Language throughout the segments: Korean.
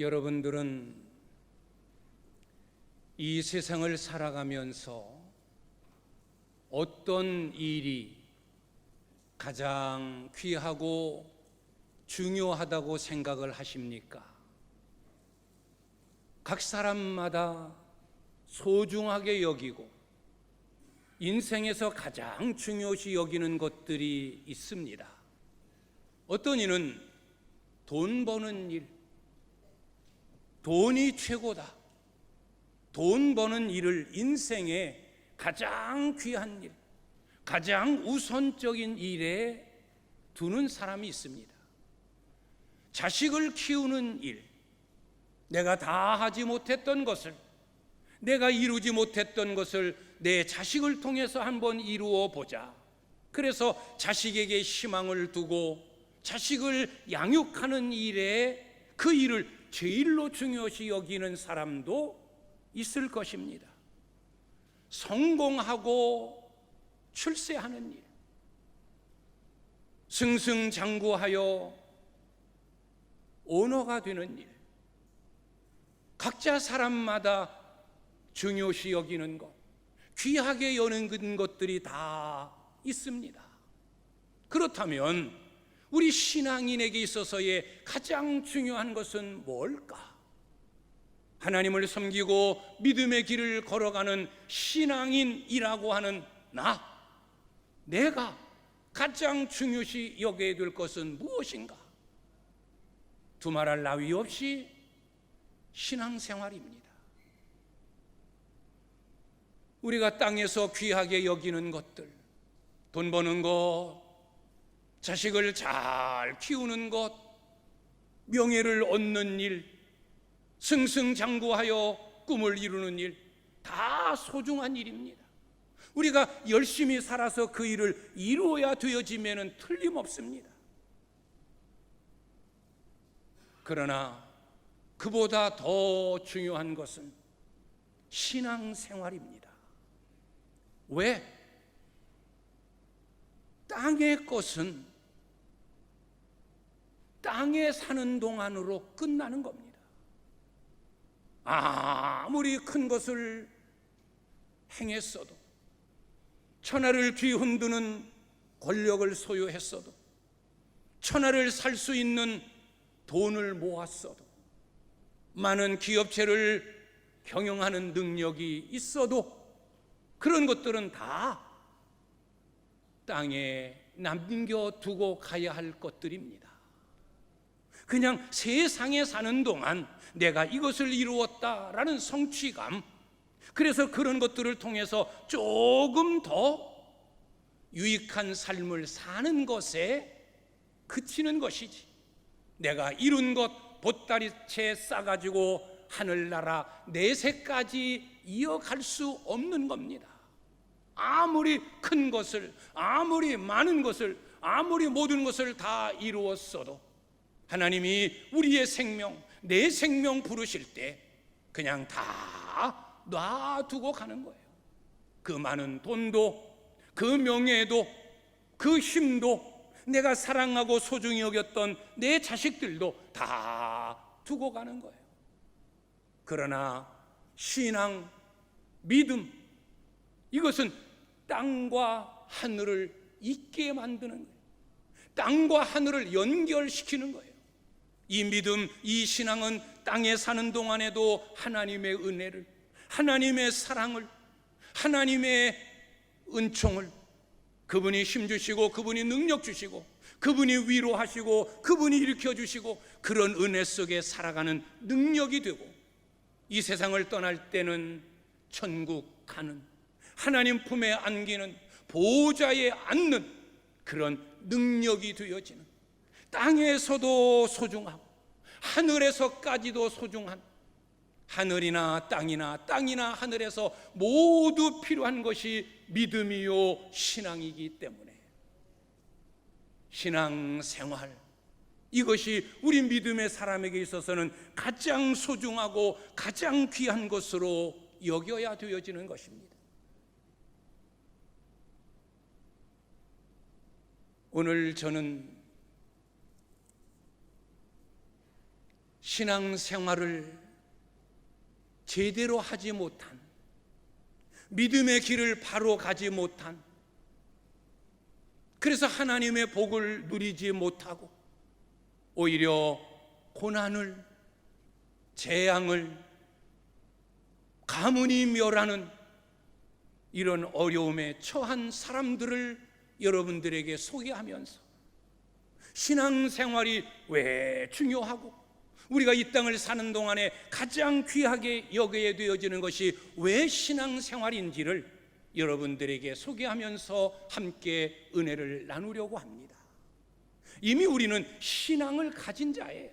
여러분들은 이 세상을 살아가면서 어떤 일이 가장 귀하고 중요하다고 생각을 하십니까? 각 사람마다 소중하게 여기고 인생에서 가장 중요시 여기는 것들이 있습니다. 어떤 이는 돈 버는 일, 돈이 최고다. 돈 버는 일을 인생의 가장 귀한 일, 가장 우선적인 일에 두는 사람이 있습니다. 자식을 키우는 일, 내가 다 하지 못했던 것을, 내가 이루지 못했던 것을 내 자식을 통해서 한번 이루어 보자. 그래서 자식에게 희망을 두고 자식을 양육하는 일에 그 일을 제일로 중요시 여기는 사람도 있을 것입니다. 성공하고 출세하는 일, 승승장구하여 오너가 되는 일, 각자 사람마다 중요시 여기는 것, 귀하게 여기는 것들이 다 있습니다. 그렇다면 우리 신앙인에게 있어서의 가장 중요한 것은 뭘까? 하나님을 섬기고 믿음의 길을 걸어가는 신앙인이라고 하는 내가 가장 중요시 여겨야 될 것은 무엇인가? 두말할 나위 없이 신앙생활입니다. 우리가 땅에서 귀하게 여기는 것들, 돈 버는 것, 자식을 잘 키우는 것, 명예를 얻는 일, 승승장구하여 꿈을 이루는 일, 다 소중한 일입니다. 우리가 열심히 살아서 그 일을 이루어야 되어지면 틀림없습니다. 그러나 그보다 더 중요한 것은 신앙생활입니다. 왜? 땅의 것은 땅에 사는 동안으로 끝나는 겁니다. 아무리 큰 것을 행했어도, 천하를 뒤흔드는 권력을 소유했어도, 천하를 살 수 있는 돈을 모았어도, 많은 기업체를 경영하는 능력이 있어도 그런 것들은 다 땅에 남겨두고 가야 할 것들입니다. 그냥 세상에 사는 동안 내가 이것을 이루었다라는 성취감, 그래서 그런 것들을 통해서 조금 더 유익한 삶을 사는 것에 그치는 것이지, 내가 이룬 것 보따리채 싸가지고 하늘나라 내세까지 이어갈 수 없는 겁니다. 아무리 큰 것을, 아무리 많은 것을, 아무리 모든 것을 다 이루었어도 하나님이 우리의 생명, 내 생명 부르실 때 그냥 다 놔두고 가는 거예요. 그 많은 돈도, 그 명예도, 그 힘도, 내가 사랑하고 소중히 여겼던 내 자식들도 다 두고 가는 거예요. 그러나 신앙, 믿음, 이것은 땅과 하늘을 있게 만드는 거예요. 땅과 하늘을 연결시키는 거예요. 이 믿음, 이 신앙은 땅에 사는 동안에도 하나님의 은혜를, 하나님의 사랑을, 하나님의 은총을, 그분이 힘주시고 그분이 능력 주시고 그분이 위로하시고 그분이 일으켜주시고 그런 은혜 속에 살아가는 능력이 되고, 이 세상을 떠날 때는 천국 가는, 하나님 품에 안기는, 보호자에 앉는 그런 능력이 되어지는, 땅에서도 소중하고 하늘에서까지도 소중한, 하늘이나 땅이나 땅이나 하늘에서 모두 필요한 것이 믿음이요 신앙이기 때문에 신앙생활, 이것이 우리 믿음의 사람에게 있어서는 가장 소중하고 가장 귀한 것으로 여겨야 되어지는 것입니다. 오늘 저는 신앙생활을 제대로 하지 못한, 믿음의 길을 바로 가지 못한, 그래서 하나님의 복을 누리지 못하고 오히려 고난을, 재앙을, 가문이 멸하는 이런 어려움에 처한 사람들을 여러분들에게 소개하면서 신앙생활이 왜 중요하고 우리가 이 땅을 사는 동안에 가장 귀하게 여겨야 되어지는 것이 왜 신앙생활인지를 여러분들에게 소개하면서 함께 은혜를 나누려고 합니다. 이미 우리는 신앙을 가진 자예요.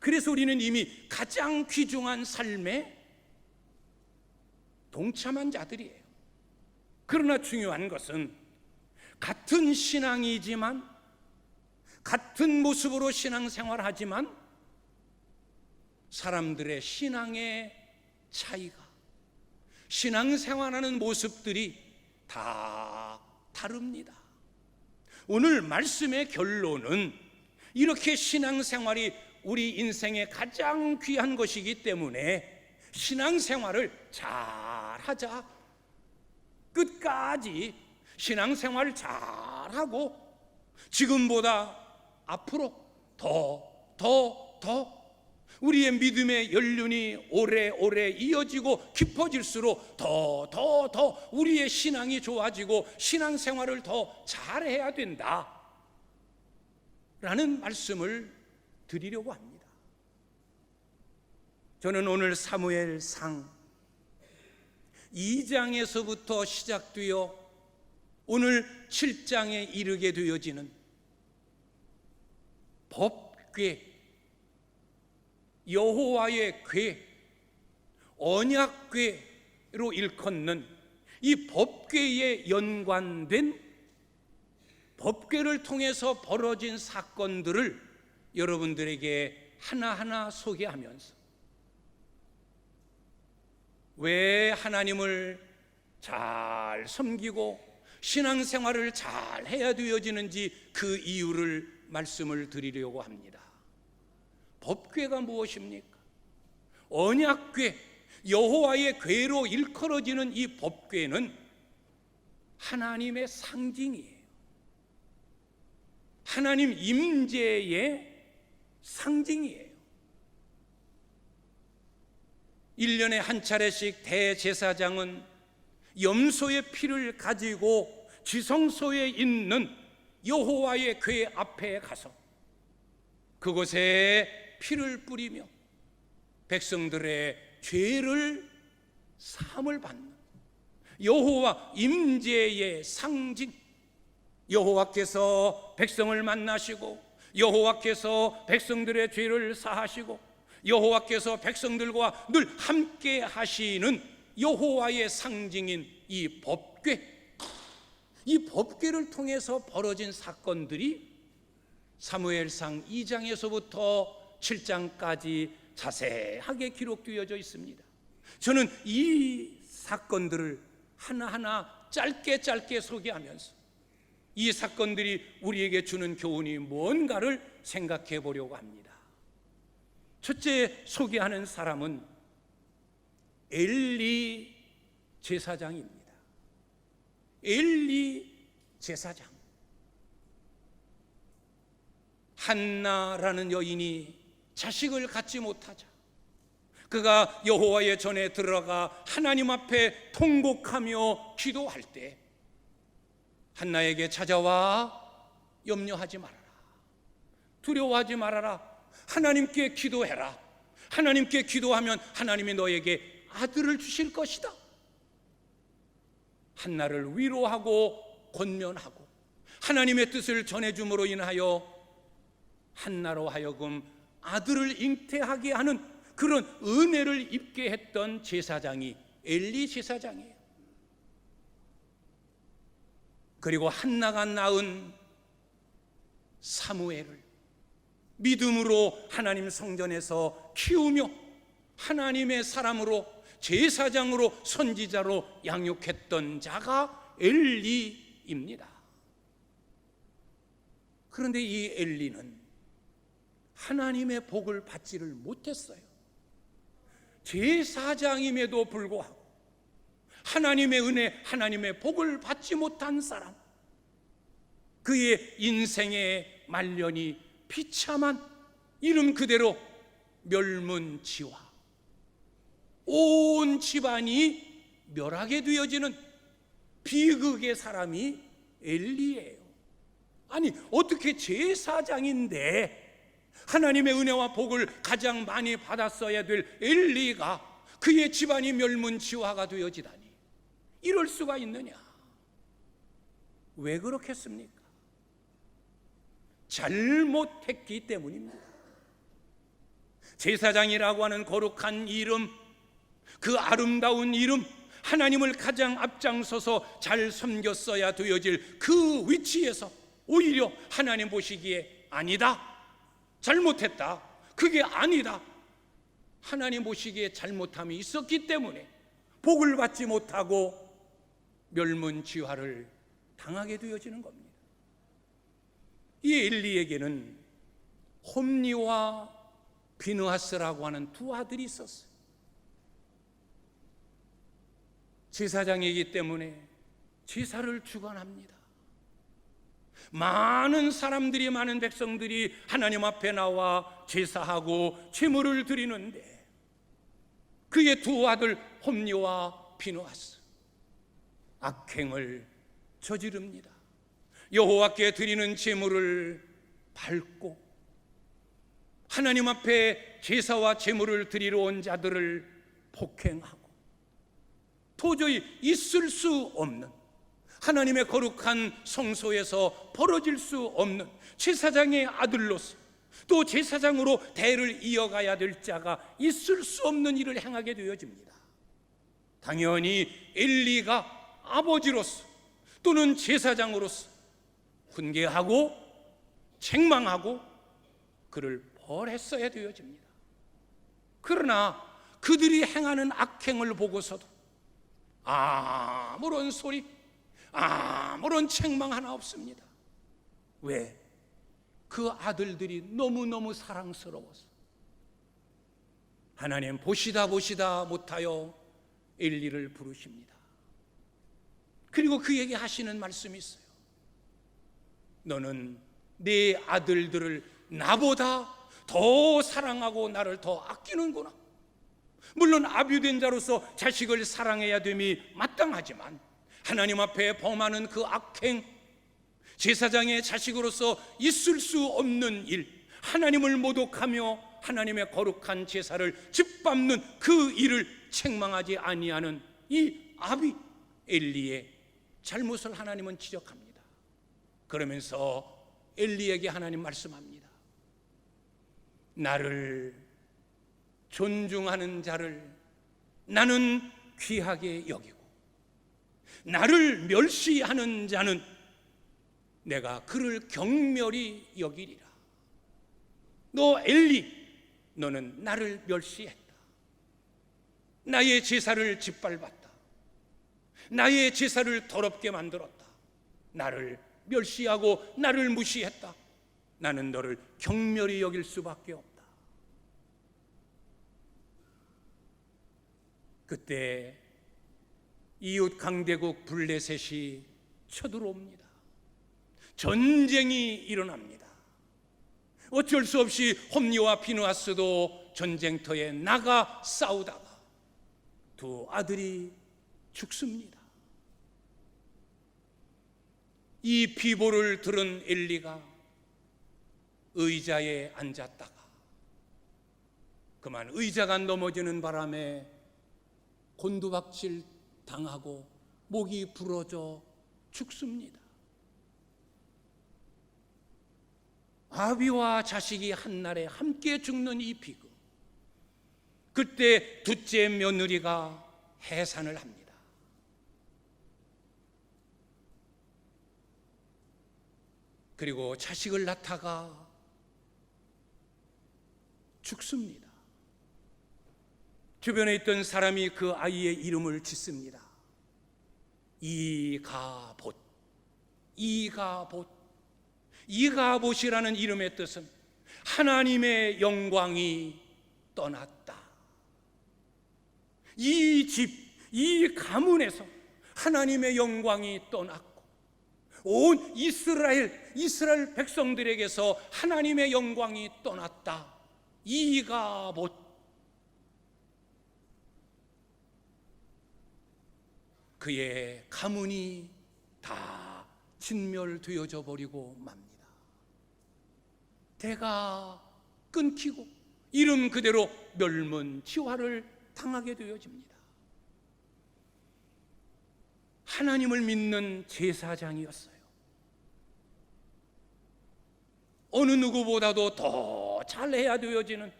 그래서 우리는 이미 가장 귀중한 삶에 동참한 자들이에요. 그러나 중요한 것은 같은 신앙이지만, 같은 모습으로 신앙생활하지만 사람들의 신앙의 차이가, 신앙생활하는 모습들이 다 다릅니다. 오늘 말씀의 결론은 이렇게 신앙생활이 우리 인생의 가장 귀한 것이기 때문에 신앙생활을 잘하자. 끝까지 신앙생활을 잘하고 지금보다 앞으로 더 우리의 믿음의 연륜이 오래오래 이어지고 깊어질수록 더 우리의 신앙이 좋아지고 신앙생활을 더 잘해야 된다 라는 말씀을 드리려고 합니다. 저는 오늘 사무엘상 2장에서부터 시작되어 오늘 7장에 이르게 되어지는 법궤, 여호와의 궤, 언약궤로 일컫는 이 법궤에 연관된, 법궤를 통해서 벌어진 사건들을 여러분들에게 하나하나 소개하면서 왜 하나님을 잘 섬기고 신앙생활을 잘 해야 되어지는지 그 이유를 말씀을 드리려고 합니다. 법궤가 무엇입니까? 언약궤, 여호와의 궤로 일컬어지는 이 법궤는 하나님의 상징이에요. 하나님 임재의 상징이에요. 1년에 한 차례씩 대제사장은 염소의 피를 가지고 지성소에 있는 여호와의 궤 앞에 가서 그곳에 피를 뿌리며 백성들의 죄를 사함을 받는 여호와 임재의 상징, 여호와께서 백성을 만나시고 여호와께서 백성들의 죄를 사하시고 여호와께서 백성들과 늘 함께 하시는 여호와의 상징인 이 법궤, 이 법궤를 통해서 벌어진 사건들이 사무엘상 2장에서부터 7장까지 자세하게 기록되어져 있습니다. 저는 이 사건들을 하나하나 짧게 소개하면서 이 사건들이 우리에게 주는 교훈이 뭔가를 생각해 보려고 합니다. 첫째 소개하는 사람은 엘리 제사장입니다. 엘리 제사장. 한나라는 여인이 자식을 갖지 못하자 그가 여호와의 전에 들어가 하나님 앞에 통곡하며 기도할 때 한나에게 찾아와 염려하지 말아라, 두려워하지 말아라, 하나님께 기도해라. 하나님께 기도하면 하나님이 너에게 아들을 주실 것이다. 한나를 위로하고 권면하고 하나님의 뜻을 전해줌으로 인하여 한나로 하여금 아들을 잉태하게 하는 그런 은혜를 입게 했던 제사장이 엘리 제사장이에요. 그리고 한나가 낳은 사무엘을 믿음으로 하나님 성전에서 키우며 하나님의 사람으로 제사장으로 선지자로 양육했던 자가 엘리입니다. 그런데 이 엘리는 하나님의 복을 받지를 못했어요. 제사장임에도 불구하고 하나님의 은혜, 하나님의 복을 받지 못한 사람, 그의 인생의 말년이 비참한, 이름 그대로 멸문지화, 온 집안이 멸하게 되어지는 비극의 사람이 엘리예요. 아니, 어떻게 제사장인데 하나님의 은혜와 복을 가장 많이 받았어야 될 엘리가 그의 집안이 멸문지화가 되어지다니, 이럴 수가 있느냐? 왜 그렇겠습니까? 잘못했기 때문입니다. 제사장이라고 하는 거룩한 이름, 그 아름다운 이름, 하나님을 가장 앞장서서 잘 섬겼어야 되어질 그 위치에서 오히려 하나님 보시기에 아니다, 잘못했다, 그게 아니다, 하나님 보시기에 잘못함이 있었기 때문에 복을 받지 못하고 멸문지화를 당하게 되어지는 겁니다. 이 엘리에게는 홈니와 비느하스라고 하는 두 아들이 있었어요. 제사장이기 때문에 제사를 주관합니다. 많은 사람들이, 많은 백성들이 하나님 앞에 나와 제사하고 제물을 드리는데 그의 두 아들 홈니와 비느하스 악행을 저지릅니다. 여호와께 드리는 제물을 밟고 하나님 앞에 제사와 제물을 드리러 온 자들을 폭행하고 도저히 있을 수 없는, 하나님의 거룩한 성소에서 벌어질 수 없는 제사장의 아들로서, 또 제사장으로 대를 이어가야 될 자가 있을 수 없는 일을 행하게 되어집니다. 당연히 엘리가 아버지로서 또는 제사장으로서 훈계하고 책망하고 그를 벌했어야 되어집니다. 그러나 그들이 행하는 악행을 보고서도 아무런 소리, 아무런 책망 하나 없습니다. 왜? 그 아들들이 너무너무 사랑스러워서 하나님 보시다 못하여 엘리를 부르십니다. 그리고 그에게 하시는 말씀이 있어요. 너는 네 아들들을 나보다 더 사랑하고 나를 더 아끼는구나. 물론 아비된 자로서 자식을 사랑해야 됨이 마땅하지만 하나님 앞에 범하는 그 악행, 제사장의 자식으로서 있을 수 없는 일, 하나님을 모독하며 하나님의 거룩한 제사를 짓밟는 그 일을 책망하지 아니하는 이 아비 엘리의 잘못을 하나님은 지적합니다. 그러면서 엘리에게 하나님 말씀합니다. 나를 존중하는 자를 나는 귀하게 여기고 나를 멸시하는 자는 내가 그를 경멸히 여기리라. 너 엘리, 너는 나를 멸시했다. 나의 제사를 짓밟았다. 나의 제사를 더럽게 만들었다. 나를 멸시하고 나를 무시했다. 나는 너를 경멸히 여길 수밖에 없다. 그때 이웃 강대국 블레셋이 쳐들어옵니다. 전쟁이 일어납니다. 어쩔 수 없이 홈니와 비느하스도 전쟁터에 나가 싸우다가 두 아들이 죽습니다. 이 비보를 들은 엘리가 의자에 앉았다가 그만 의자가 넘어지는 바람에 곤두박질 당하고 목이 부러져 죽습니다. 아비와 자식이 한날에 함께 죽는 이 비극, 그때 둘째 며느리가 해산을 합니다. 그리고 자식을 낳다가 죽습니다. 주변에 있던 사람이 그 아이의 이름을 짓습니다. 이가봇. 이가봇이라는 이름의 뜻은 하나님의 영광이 떠났다. 이 집, 이 가문에서 하나님의 영광이 떠났고 온 이스라엘 백성들에게서 하나님의 영광이 떠났다. 이가봇, 그의 가문이 다 진멸되어져 버리고 맙니다. 대가 끊기고 이름 그대로 멸문지화를 당하게 되어집니다. 하나님을 믿는 제사장이었어요. 어느 누구보다도 더 잘해야 되어지는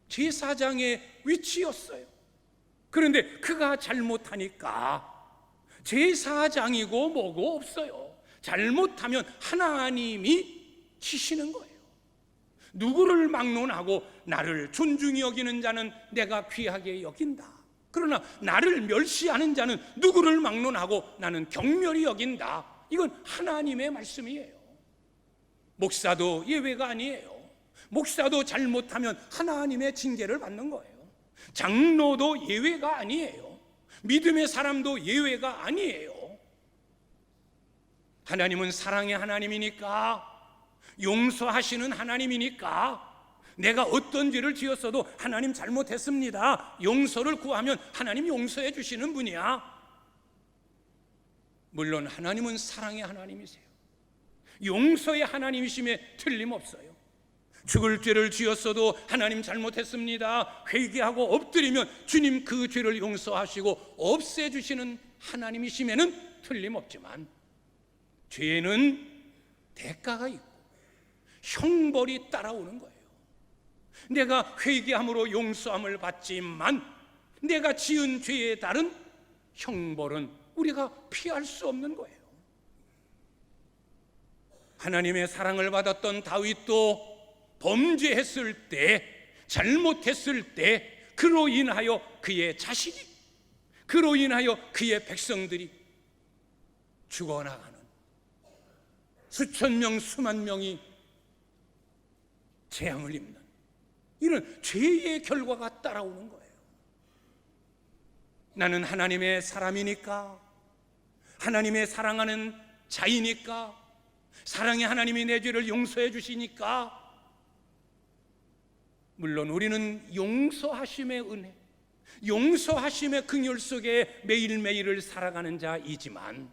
제사장의 위치였어요. 그런데 그가 잘못하니까 제사장이고 뭐고 없어요. 잘못하면 하나님이 치시는 거예요. 누구를 막론하고 나를 존중히 여기는 자는 내가 귀하게 여긴다. 그러나 나를 멸시하는 자는 누구를 막론하고 나는 경멸히 여긴다. 이건 하나님의 말씀이에요. 목사도 예외가 아니에요. 목사도 잘못하면 하나님의 징계를 받는 거예요. 장로도 예외가 아니에요. 믿음의 사람도 예외가 아니에요. 하나님은 사랑의 하나님이니까, 용서하시는 하나님이니까, 내가 어떤 죄를 지었어도 하나님 잘못했습니다, 용서를 구하면 하나님 용서해 주시는 분이야. 물론 하나님은 사랑의 하나님이세요. 용서의 하나님이심에 틀림없어요. 죽을 죄를 지었어도 하나님 잘못했습니다, 회개하고 엎드리면 주님 그 죄를 용서하시고 없애주시는 하나님이심에는 틀림없지만, 죄는 대가가 있고 형벌이 따라오는 거예요. 내가 회개함으로 용서함을 받지만 내가 지은 죄에 따른 형벌은 우리가 피할 수 없는 거예요. 하나님의 사랑을 받았던 다윗도 범죄했을 때, 잘못했을 때, 그로 인하여 그의 자식이, 그로 인하여 그의 백성들이 죽어나가는, 수천 명 수만 명이 재앙을 입는 이런 죄의 결과가 따라오는 거예요. 나는 하나님의 사람이니까, 하나님의 사랑하는 자이니까, 사랑의 하나님이 내 죄를 용서해 주시니까, 물론 우리는 용서하심의 은혜, 용서하심의 긍휼 속에 매일매일을 살아가는 자이지만,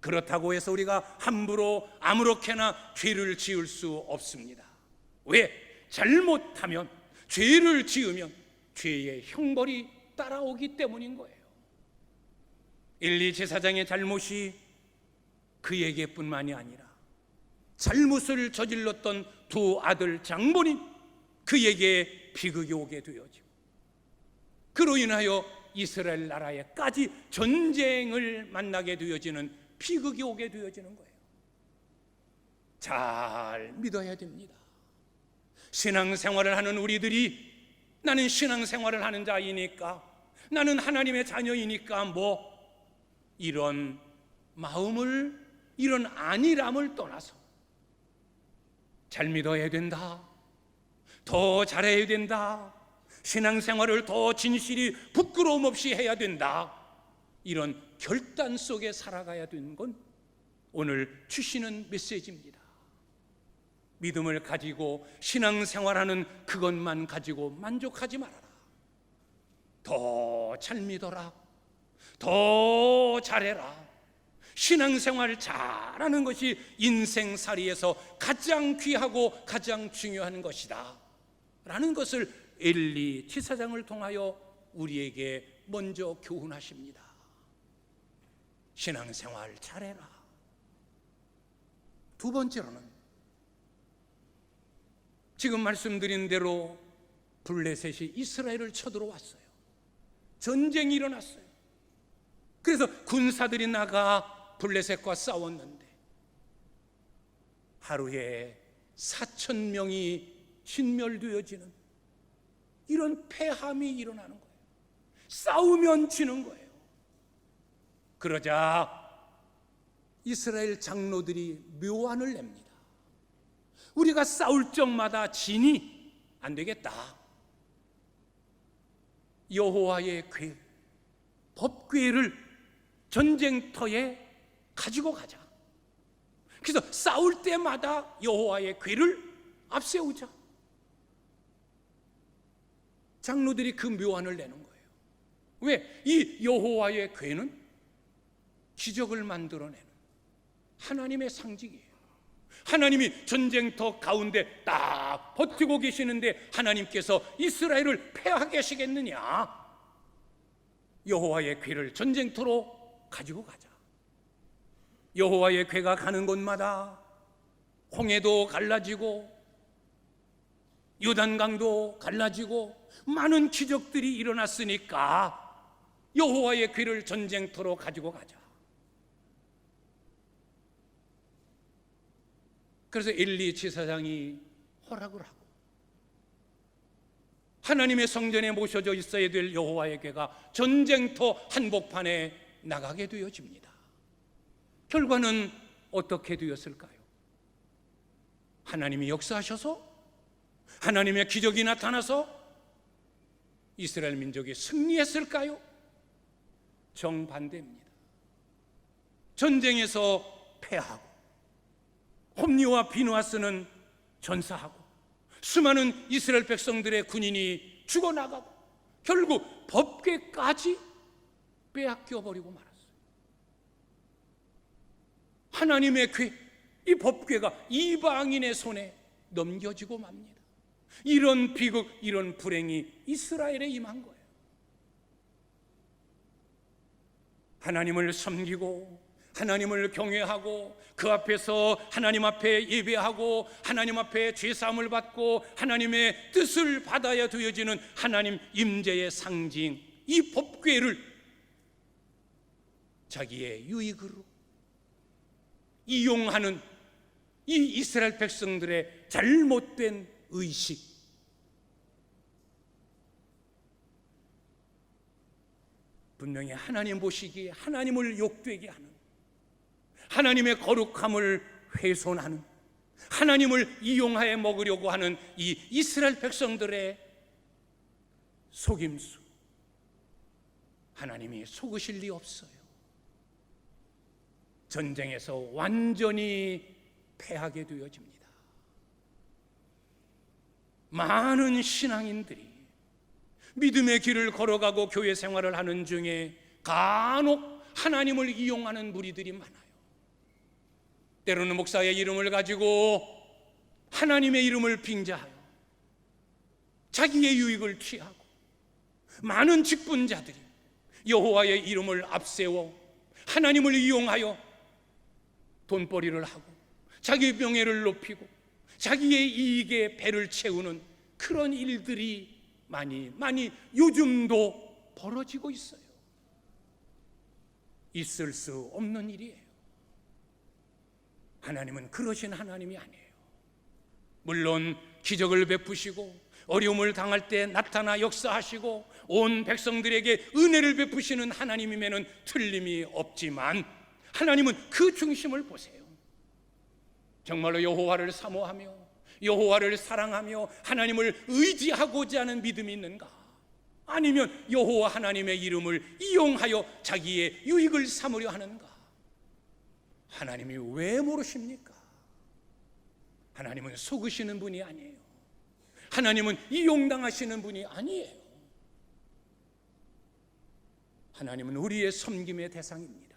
그렇다고 해서 우리가 함부로 아무렇게나 죄를 지을 수 없습니다. 왜? 잘못하면, 죄를 지으면 죄의 형벌이 따라오기 때문인 거예요. 엘리 제사장의 잘못이 그에게뿐만이 아니라 잘못을 저질렀던 두 아들 장본인, 그에게 비극이 오게 되어지고, 그로 인하여 이스라엘 나라에까지 전쟁을 만나게 되어지는 비극이 오게 되어지는 거예요. 잘 믿어야 됩니다. 신앙생활을 하는 우리들이, 나는 신앙생활을 하는 자이니까, 나는 하나님의 자녀이니까 이런 마음을, 이런 안일함을 떠나서 잘 믿어야 된다, 더 잘해야 된다, 신앙생활을 더 진실히 부끄러움 없이 해야 된다, 이런 결단 속에 살아가야 되는 건 오늘 주시는 메시지입니다. 믿음을 가지고 신앙생활하는 그것만 가지고 만족하지 말아라. 더 잘 믿어라, 더 잘해라. 신앙생활 잘하는 것이 인생살이에서 가장 귀하고 가장 중요한 것이다 라는 것을 엘리 제사장을 통하여 우리에게 먼저 교훈하십니다. 신앙생활 잘해라. 두 번째로는, 지금 말씀드린 대로 블레셋이 이스라엘을 쳐들어왔어요. 전쟁이 일어났어요. 그래서 군사들이 나가 블레셋과 싸웠는데 하루에 4,000명이 진멸되어지는 이런 패함이 일어나는 거예요. 싸우면 지는 거예요. 그러자 이스라엘 장로들이 묘안을 냅니다. 우리가 싸울 적마다 지니 안 되겠다. 여호와의 궤, 법궤를 전쟁터에 가지고 가자. 그래서 싸울 때마다 여호와의 궤를 앞세우자. 장로들이 그 묘안을 내는 거예요. 왜? 이 여호와의 궤는 기적을 만들어내는 하나님의 상징이에요. 하나님이 전쟁터 가운데 딱 버티고 계시는데 하나님께서 이스라엘을 패하게 하시겠느냐? 여호와의 궤를 전쟁터로 가지고 가자. 여호와의 궤가 가는 곳마다 홍해도 갈라지고 요단강도 갈라지고 많은 기적들이 일어났으니까 여호와의 궤를 전쟁터로 가지고 가자. 그래서 엘리 제사장이 허락을 하고 하나님의 성전에 모셔져 있어야 될 여호와의 궤가 전쟁터 한복판에 나가게 되어집니다. 결과는 어떻게 되었을까요? 하나님이 역사하셔서 하나님의 기적이 나타나서 이스라엘 민족이 승리했을까요? 정반대입니다. 전쟁에서 패하고 홈리와 비누아스는 전사하고 수많은 이스라엘 백성들의 군인이 죽어나가고 결국 법궤까지 빼앗겨 버리고 말았어요. 하나님의 궤, 이 법궤가 이방인의 손에 넘겨지고 맙니다. 이런 비극, 이런 불행이 이스라엘에 임한 거예요. 하나님을 섬기고 하나님을 경외하고 그 앞에서 하나님 앞에 예배하고 하나님 앞에 죄사함을 받고 하나님의 뜻을 받아야 되어지는 하나님 임재의 상징, 이 법궤를 자기의 유익으로 이용하는 이 이스라엘 백성들의 잘못된 의식, 분명히 하나님 보시기에 하나님을 욕되게 하는, 하나님의 거룩함을 훼손하는, 하나님을 이용하여 먹으려고 하는 이 이스라엘 백성들의 속임수, 하나님이 속으실 리 없어요. 전쟁에서 완전히 패하게 되어집니다. 많은 신앙인들이 믿음의 길을 걸어가고 교회 생활을 하는 중에 간혹 하나님을 이용하는 무리들이 많아요. 때로는 목사의 이름을 가지고 하나님의 이름을 빙자하여 자기의 유익을 취하고, 많은 직분자들이 여호와의 이름을 앞세워 하나님을 이용하여 돈벌이를 하고 자기 명예를 높이고 자기의 이익에 배를 채우는 그런 일들이 많이 요즘도 벌어지고 있어요. 있을 수 없는 일이에요. 하나님은 그러신 하나님이 아니에요. 물론 기적을 베푸시고 어려움을 당할 때 나타나 역사하시고 온 백성들에게 은혜를 베푸시는 하나님임에는 틀림이 없지만, 하나님은 그 중심을 보세요. 정말로 여호와를 사모하며 여호와를 사랑하며 하나님을 의지하고자 하는 믿음이 있는가? 아니면 여호와 하나님의 이름을 이용하여 자기의 유익을 삼으려 하는가? 하나님이 왜 모르십니까? 하나님은 속으시는 분이 아니에요. 하나님은 이용당하시는 분이 아니에요. 하나님은 우리의 섬김의 대상입니다.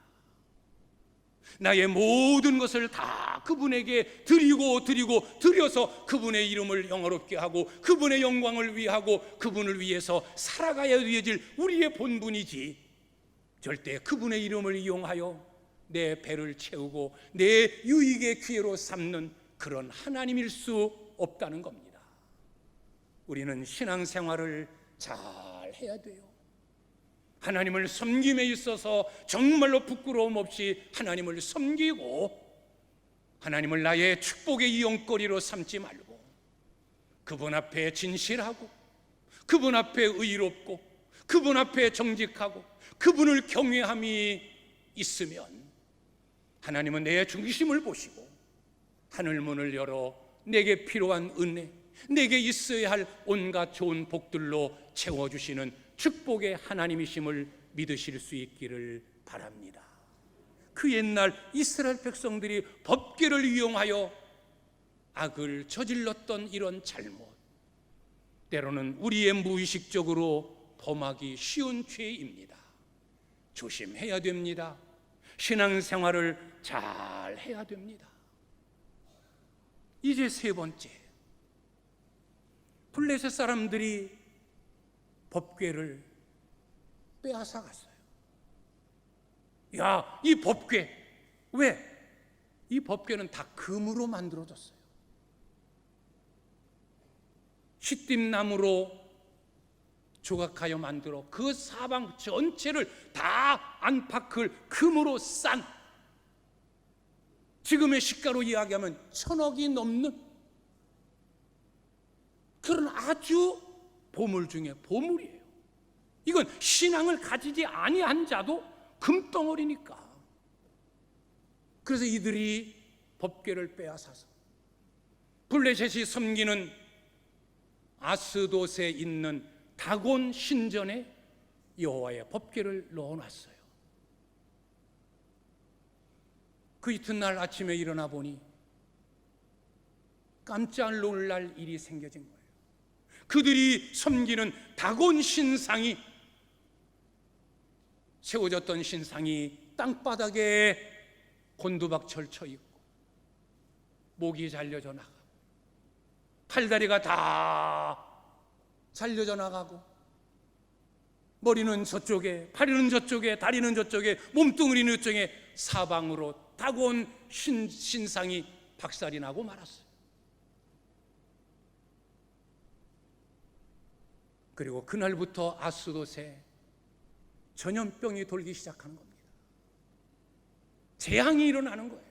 나의 모든 것을 다 그분에게 드려서 그분의 이름을 영화롭게 하고 그분의 영광을 위하고 그분을 위해서 살아가야 되어질 우리의 본분이지, 절대 그분의 이름을 이용하여 내 배를 채우고 내 유익의 기회로 삼는 그런 하나님일 수 없다는 겁니다. 우리는 신앙생활을 잘 해야 돼요. 하나님을 섬김에 있어서 정말로 부끄러움 없이 하나님을 섬기고, 하나님을 나의 축복의 이용거리로 삼지 말고 그분 앞에 진실하고 그분 앞에 의롭고 그분 앞에 정직하고 그분을 경외함이 있으면 하나님은 내 중심을 보시고 하늘문을 열어 내게 필요한 은혜, 내게 있어야 할 온갖 좋은 복들로 채워주시는 축복의 하나님이심을 믿으실 수 있기를 바랍니다. 그 옛날 이스라엘 백성들이 법궤를 이용하여 악을 저질렀던 이런 잘못, 때로는 우리의 무의식적으로 범하기 쉬운 죄입니다. 조심해야 됩니다. 신앙생활을 잘 해야 됩니다. 이제 세 번째, 블레셋 사람들이 법궤를 빼앗아 갔어요. 야, 이 법궤, 왜? 이 법궤는 다 금으로 만들어졌어요. 시띠나무로 조각하여 만들어 그 사방 전체를 다 안팎을 금으로 싼, 지금의 시가로 이야기하면 1,000억이 넘는 그런 아주 보물 중에 보물이에요. 이건 신앙을 가지지 아니한 자도 금덩어리니까. 그래서 이들이 법궤를 빼앗아서 블레셋이 섬기는 아스돗에 있는 다곤 신전에 여호와의 법궤를 넣어놨어요. 그 이튿날 아침에 일어나 보니 깜짝 놀랄 일이 생겨진 거예요. 그들이 섬기는 다곤 신상이, 세워졌던 신상이 땅바닥에 곤두박질 쳐 있고 목이 잘려져 나가고 팔다리가 다 잘려져 나가고 머리는 저쪽에, 팔은 저쪽에, 다리는 저쪽에, 몸뚱이는 이쪽에 사방으로 다곤 신상이 박살이 나고 말았어요. 그리고 그날부터 아스돗에 전염병이 돌기 시작하는 겁니다. 재앙이 일어나는 거예요.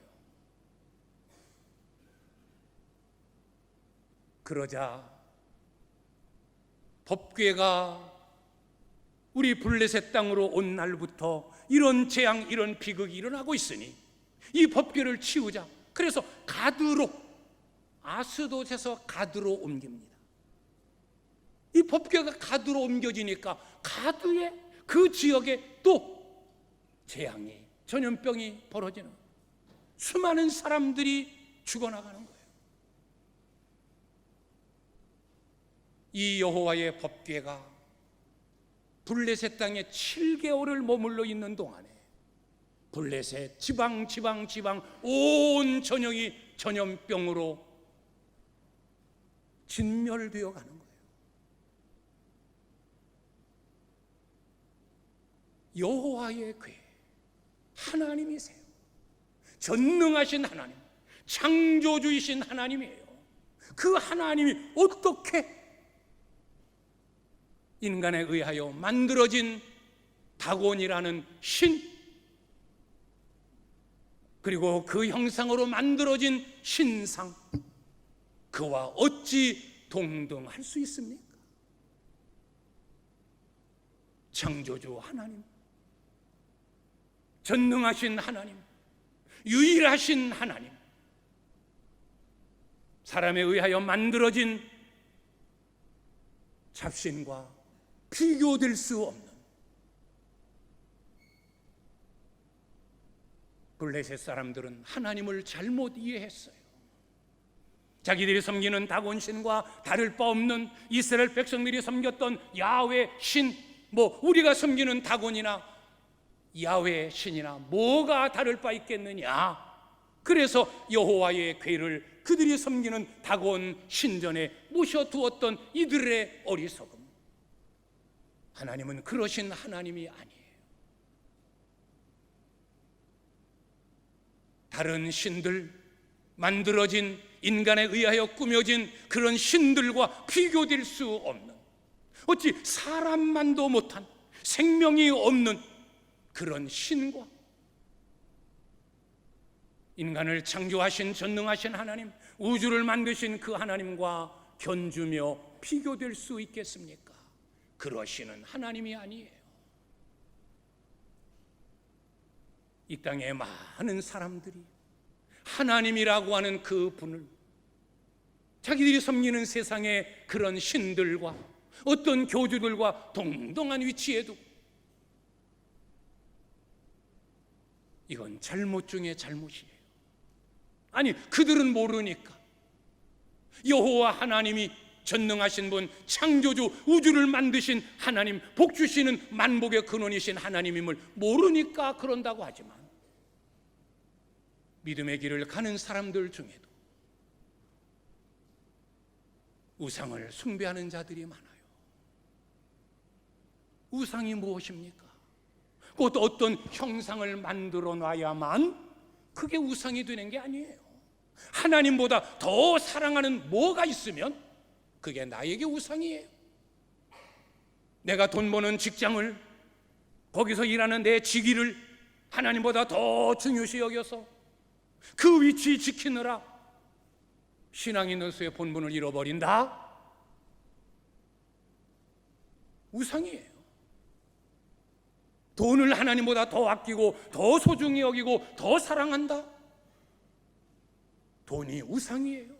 그러자 법궤가 우리 블레셋 땅으로 온 날부터 이런 재앙, 이런 비극이 일어나고 있으니 이 법궤를 치우자. 그래서 가드로, 아스돗에서 가드로 옮깁니다. 이 법궤가 가드로 옮겨지니까 가드에, 그 지역에 또 재앙이, 전염병이 벌어지는, 수많은 사람들이 죽어나가는 거예요. 이 여호와의 법궤가 블레셋 땅에 7개월을 머물러 있는 동안에 블레셋 지방 온 전역이 전염병으로 진멸되어 가는 거예요. 여호와의 궤, 하나님이세요. 전능하신 하나님, 창조주이신 하나님이에요. 그 하나님이 어떻게 인간에 의하여 만들어진 다곤이라는 신, 그리고 그 형상으로 만들어진 신상, 그와 어찌 동등할 수 있습니까? 창조주 하나님, 전능하신 하나님, 유일하신 하나님, 사람에 의하여 만들어진 잡신과 비교될 수 없는, 블레셋 사람들은 하나님을 잘못 이해했어요. 자기들이 섬기는 다곤신과 다를 바 없는 이스라엘 백성들이 섬겼던 야훼 신, 우리가 섬기는 다곤이나 야훼 신이나 뭐가 다를 바 있겠느냐. 그래서 여호와의 궤를 그들이 섬기는 다곤 신전에 모셔두었던 이들의 어리석음. 하나님은 그러신 하나님이 아니에요. 다른 신들, 만들어진, 인간에 의하여 꾸며진 그런 신들과 비교될 수 없는, 어찌 사람만도 못한, 생명이 없는 그런 신과 인간을 창조하신 전능하신 하나님, 우주를 만드신 그 하나님과 견주며 비교될 수 있겠습니까? 그러시는 하나님이 아니에요. 이 땅에 많은 사람들이 하나님이라고 하는 그 분을 자기들이 섬기는 세상의 그런 신들과 어떤 교주들과 동등한 위치에 두고, 이건 잘못 중에 잘못이에요. 아니, 그들은 모르니까 여호와 하나님이 전능하신 분, 창조주, 우주를 만드신 하나님, 복 주시는 만복의 근원이신 하나님임을 모르니까 그런다고 하지만, 믿음의 길을 가는 사람들 중에도 우상을 숭배하는 자들이 많아요. 우상이 무엇입니까? 곧 어떤 형상을 만들어 놔야만 그게 우상이 되는 게 아니에요. 하나님보다 더 사랑하는 뭐가 있으면 그게 나에게 우상이에요. 내가 돈 버는 직장을, 거기서 일하는 내 직위를 하나님보다 더 중요시 여겨서 그 위치 지키느라 신앙인으로서의 본분을 잃어버린다? 우상이에요. 돈을 하나님보다 더 아끼고 더 소중히 여기고 더 사랑한다? 돈이 우상이에요.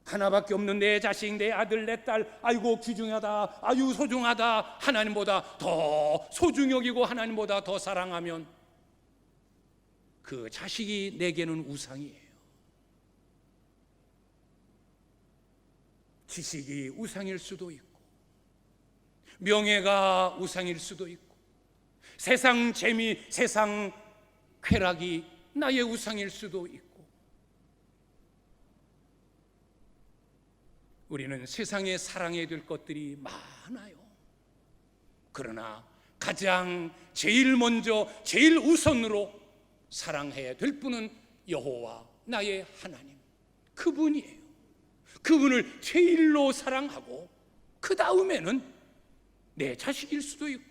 하나밖에 없는 내 자식, 내 아들, 내 딸, 아이고 귀중하다, 아유 소중하다, 하나님보다 더 소중히 여기고 하나님보다 더 사랑하면 그 자식이 내게는 우상이에요. 지식이 우상일 수도 있고, 명예가 우상일 수도 있고, 세상 재미, 세상 쾌락이 나의 우상일 수도 있고, 우리는 세상에 사랑해야 될 것들이 많아요. 그러나 가장 제일 먼저, 제일 우선으로 사랑해야 될 분은 여호와 나의 하나님, 그분이에요. 그분을 제일로 사랑하고 그 다음에는 내 자식일 수도 있고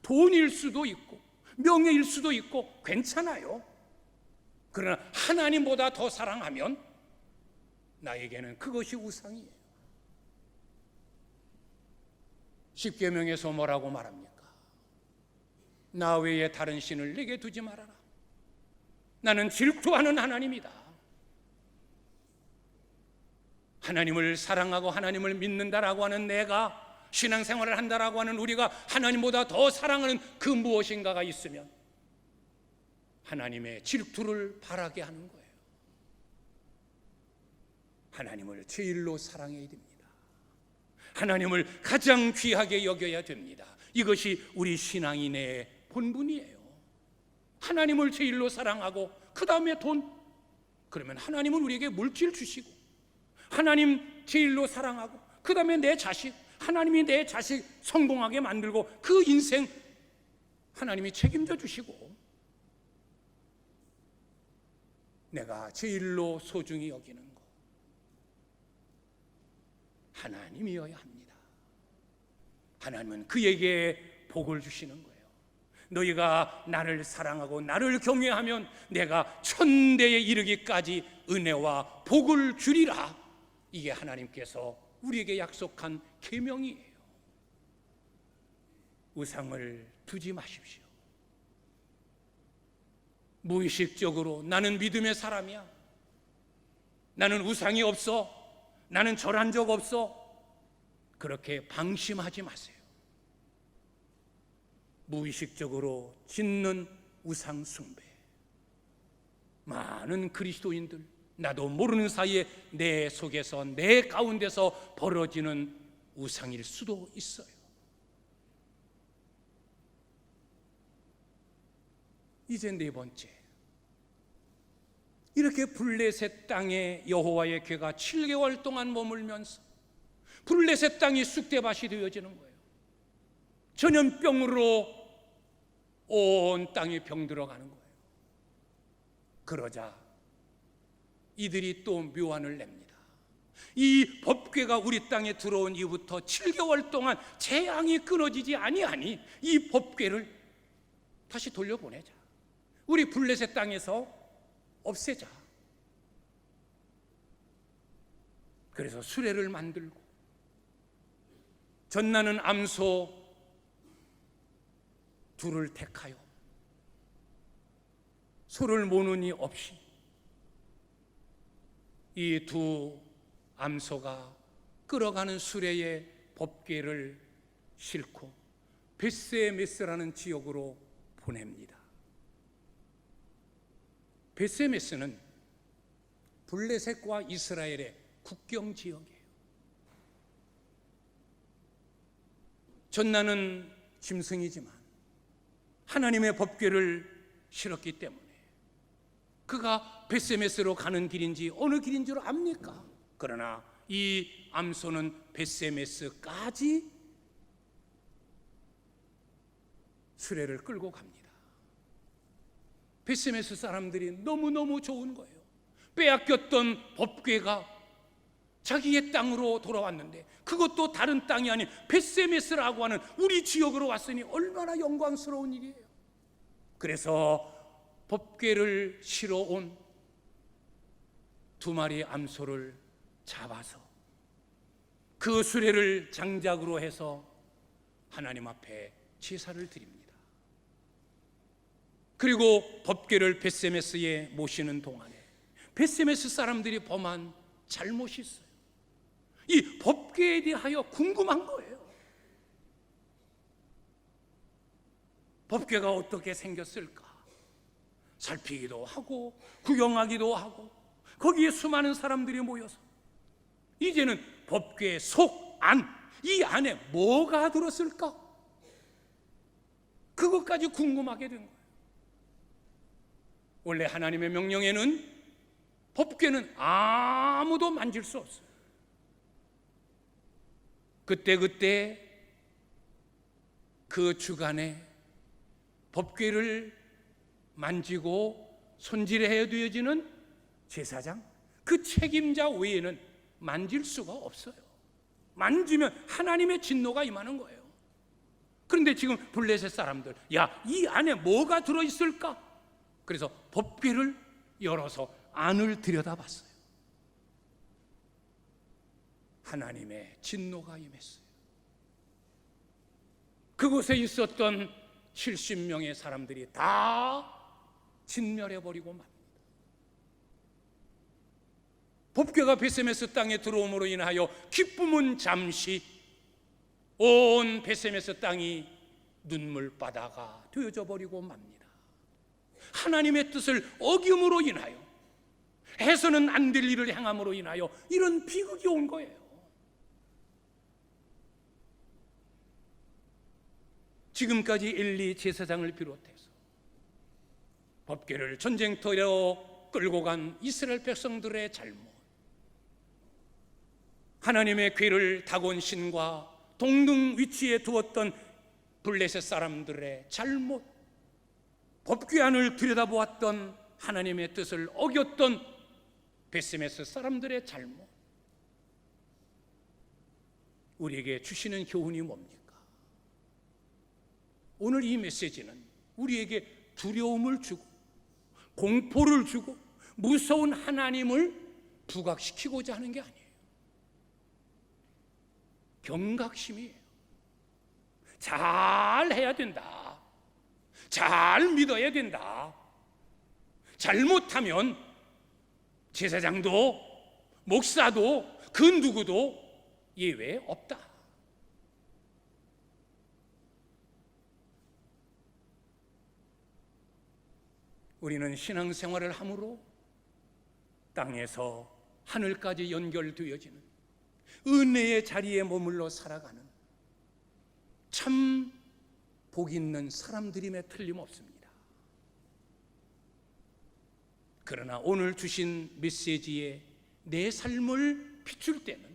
돈일 수도 있고 명예일 수도 있고 괜찮아요. 그러나 하나님보다 더 사랑하면 나에게는 그것이 우상이에요. 십계명에서 뭐라고 말합니까? 나 외에 다른 신을 내게 두지 말아라. 나는 질투하는 하나님이다. 하나님을 사랑하고 하나님을 믿는다라고 하는 내가, 신앙생활을 한다라고 하는 우리가 하나님보다 더 사랑하는 그 무엇인가가 있으면 하나님의 질투를 바라게 하는 거예요. 하나님을 제일로 사랑해야 됩니다. 하나님을 가장 귀하게 여겨야 됩니다. 이것이 우리 신앙인의 본분이에요. 하나님을 제일로 사랑하고 그 다음에 돈, 그러면 하나님은 우리에게 물질 주시고, 하나님 제일로 사랑하고 그 다음에 내 자식, 하나님이 내 자식 성공하게 만들고 그 인생 하나님이 책임져 주시고, 내가 제일로 소중히 여기는 것, 하나님이어야 합니다. 하나님은 그에게 복을 주시는 거예요. 너희가 나를 사랑하고 나를 경외하면 내가 천대에 이르기까지 은혜와 복을 주리라. 이게 하나님께서 우리에게 약속한 계명이에요. 우상을 두지 마십시오. 무의식적으로 나는 믿음의 사람이야, 나는 우상이 없어, 나는 절한 적 없어, 그렇게 방심하지 마세요. 무의식적으로 짓는 우상 숭배, 많은 그리스도인들, 나도 모르는 사이에 내 속에서, 내 가운데서 벌어지는 우상일 수도 있어요. 이제 네 번째, 이렇게 블레셋 땅에 여호와의 궤가 7개월 동안 머물면서 블레셋 땅이 쑥대밭이 되어지는 거예요. 전염병으로 온 땅에 병 들어가는 거예요. 그러자 이들이 또 묘안을 냅니다. 이 법궤가 우리 땅에 들어온 이후부터 7개월 동안 재앙이 끊어지지 아니하니 이 법궤를 다시 돌려보내자, 우리 블레셋 땅에서 없애자. 그래서 수레를 만들고 전나는 암소 둘을 택하여 소를 모느니 없이 이 두 암소가 끌어가는 수레에 법궤를 싣고 벳세메스라는 지역으로 보냅니다. 벳세메스는 블레셋과 이스라엘의 국경 지역이에요. 전나는 짐승이지만 하나님의 법궤를 실었기 때문에 그가 벳세메스로 가는 길인지 어느 길인 줄 압니까? 그러나 이 암소는 벳세메스까지 수레를 끌고 갑니다. 벳세메스 사람들이 너무너무 좋은 거예요. 빼앗겼던 법궤가 자기의 땅으로 돌아왔는데 그것도 다른 땅이 아닌 벳세메스라고 하는 우리 지역으로 왔으니 얼마나 영광스러운 일이에요. 그래서 법궤를 실어 온 두 마리의 암소를 잡아서 그 수레를 장작으로 해서 하나님 앞에 제사를 드립니다. 그리고 법궤를 벳세메스에 모시는 동안에 벳세메스 사람들이 범한 잘못이 있어요. 이 법궤에 대하여 궁금한 거예요. 법궤가 어떻게 생겼을까 살피기도 하고 구경하기도 하고 거기에 수많은 사람들이 모여서 이제는 법궤 속 안, 이 안에 뭐가 들었을까? 그것까지 궁금하게 된 거예요. 원래 하나님의 명령에는 법궤는 아무도 만질 수 없어요. 그때 그 주간에 법궤를 만지고 손질해야 되어지는 제사장, 그 책임자 외에는 만질 수가 없어요. 만지면 하나님의 진노가 임하는 거예요. 그런데 지금 블레셋 사람들, 야, 이 안에 뭐가 들어있을까? 그래서 법궤를 열어서 안을 들여다봤어요. 하나님의 진노가 임했어요. 그곳에 있었던 70명의 사람들이 다 진멸해버리고 맙니다. 법궤가 벳세메스 땅에 들어옴으로 인하여 기쁨은 잠시, 온 벳세메스 땅이 눈물바다가 되어져 버리고 맙니다. 하나님의 뜻을 어김으로 인하여, 해서는 안 될 일을 행함으로 인하여 이런 비극이 온 거예요. 지금까지 엘리 제사장을 비롯해서 법궤를 전쟁터로 끌고 간 이스라엘 백성들의 잘못, 하나님의 궤를 다곤 신과 동등 위치에 두었던 블레셋 사람들의 잘못, 법궤 안을 들여다보았던 하나님의 뜻을 어겼던 벳세메스 사람들의 잘못, 우리에게 주시는 교훈이 뭡니까? 오늘 이 메시지는 우리에게 두려움을 주고 공포를 주고 무서운 하나님을 부각시키고자 하는 게 아니에요. 경각심이에요. 잘 해야 된다. 잘 믿어야 된다. 잘못하면 제사장도 목사도 그 누구도 예외 없다. 우리는 신앙생활을 함으로 땅에서 하늘까지 연결되어지는 은혜의 자리에 머물러 살아가는 참 복 있는 사람들임에 틀림없습니다. 그러나 오늘 주신 메시지에 내 삶을 비출 때는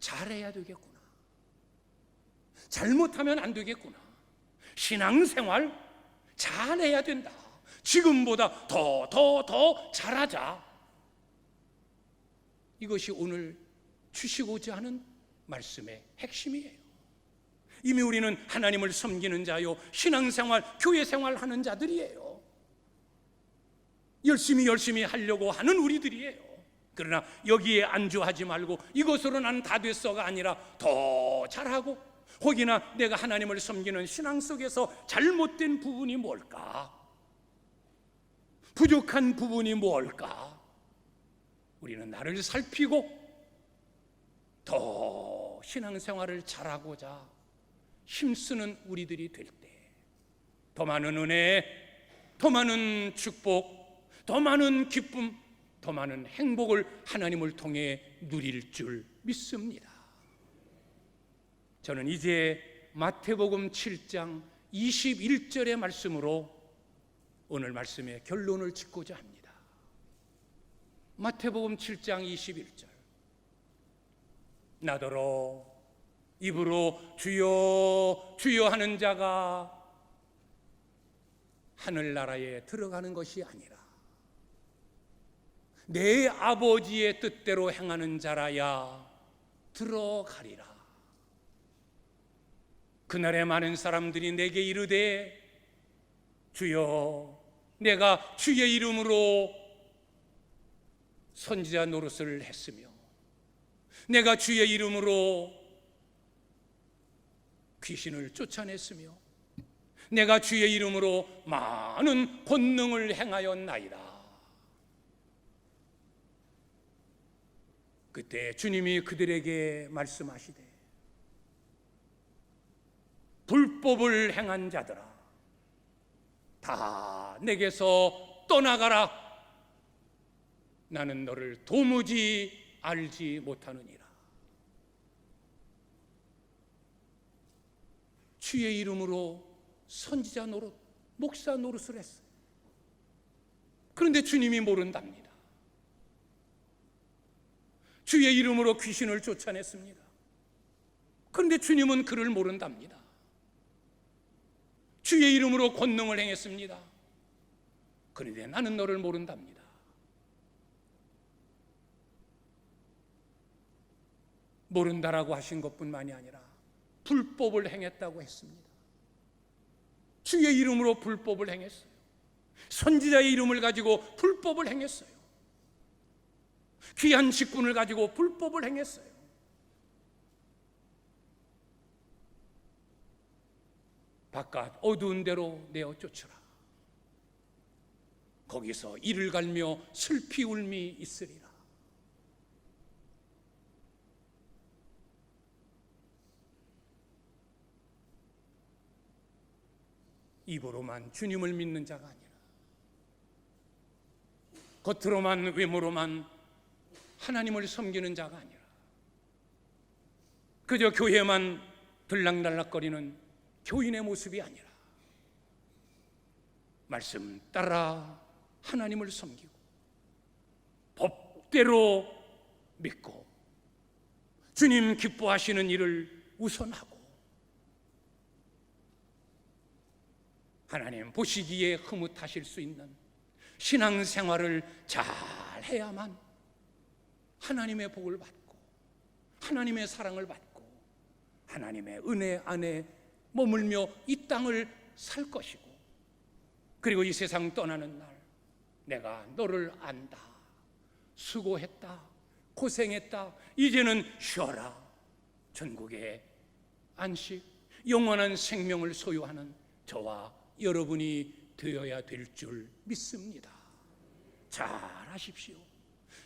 잘해야 되겠구나, 잘못하면 안 되겠구나, 신앙생활 잘해야 된다, 지금보다 더 잘하자. 이것이 오늘 주시고자 하는 말씀의 핵심이에요. 이미 우리는 하나님을 섬기는 자요, 신앙생활, 교회생활 하는 자들이에요. 열심히 하려고 하는 우리들이에요. 그러나 여기에 안주하지 말고 이것으로 난 다 됐어가 아니라 더 잘하고, 혹이나 내가 하나님을 섬기는 신앙 속에서 잘못된 부분이 뭘까? 부족한 부분이 뭘까? 우리는 나를 살피고 더 신앙생활을 잘하고자 힘쓰는 우리들이 될 때 더 많은 은혜, 더 많은 축복, 더 많은 기쁨, 더 많은 행복을 하나님을 통해 누릴 줄 믿습니다. 저는 이제 마태복음 7장 21절의 말씀으로 오늘 말씀의 결론을 짓고자 합니다. 마태복음 7장 21절. 나더러 입으로 주여 주여 하는 자가 하늘나라에 들어가는 것이 아니라 내 아버지의 뜻대로 행하는 자라야 들어가리라. 그날에 많은 사람들이 내게 이르되 주여 내가 주의 이름으로 선지자 노릇을 했으며 내가 주의 이름으로 귀신을 쫓아냈으며 내가 주의 이름으로 많은 권능을 행하였나이다. 그때 주님이 그들에게 말씀하시되 불법을 행한 자들아 다 내게서 떠나가라. 나는 너를 도무지 알지 못하느니라. 주의 이름으로 선지자 노릇, 목사 노릇을 했어요. 그런데 주님이 모른답니다. 주의 이름으로 귀신을 쫓아냈습니다. 그런데 주님은 그를 모른답니다. 주의 이름으로 권능을 행했습니다. 그런데 나는 너를 모른답니다. 모른다라고 하신 것뿐만이 아니라 불법을 행했다고 했습니다. 주의 이름으로 불법을 행했어요. 선지자의 이름을 가지고 불법을 행했어요. 귀한 직분을 가지고 불법을 행했어요. 바깥 어두운 데로 내어 쫓으라. 거기서 이를 갈며 슬피 울미 있으리라. 입으로만 주님을 믿는 자가 아니라 겉으로만 외모로만 하나님을 섬기는 자가 아니라 그저 교회만 들락날락거리는 교인의 모습이 아니라 말씀 따라 하나님을 섬기고 법대로 믿고 주님 기뻐하시는 일을 우선하고 하나님 보시기에 흐뭇하실 수 있는 신앙생활을 잘 해야만 하나님의 복을 받고 하나님의 사랑을 받고 하나님의 은혜 안에 머물며 이 땅을 살 것이고 그리고 이 세상 떠나는 날 내가 너를 안다. 수고했다. 고생했다. 이제는 쉬어라. 전국의 안식, 영원한 생명을 소유하는 저와 여러분이 되어야 될 줄 믿습니다. 잘 하십시오.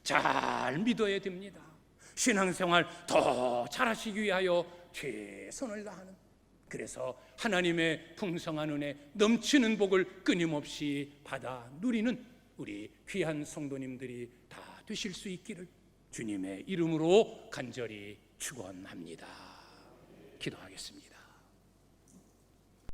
잘 믿어야 됩니다. 신앙생활 더 잘하시기 위하여 최선을 다하는, 그래서 하나님의 풍성한 은혜 넘치는 복을 끊임없이 받아 누리는 우리 귀한 성도님들이 다 되실 수 있기를 주님의 이름으로 간절히 축원합니다. 기도하겠습니다.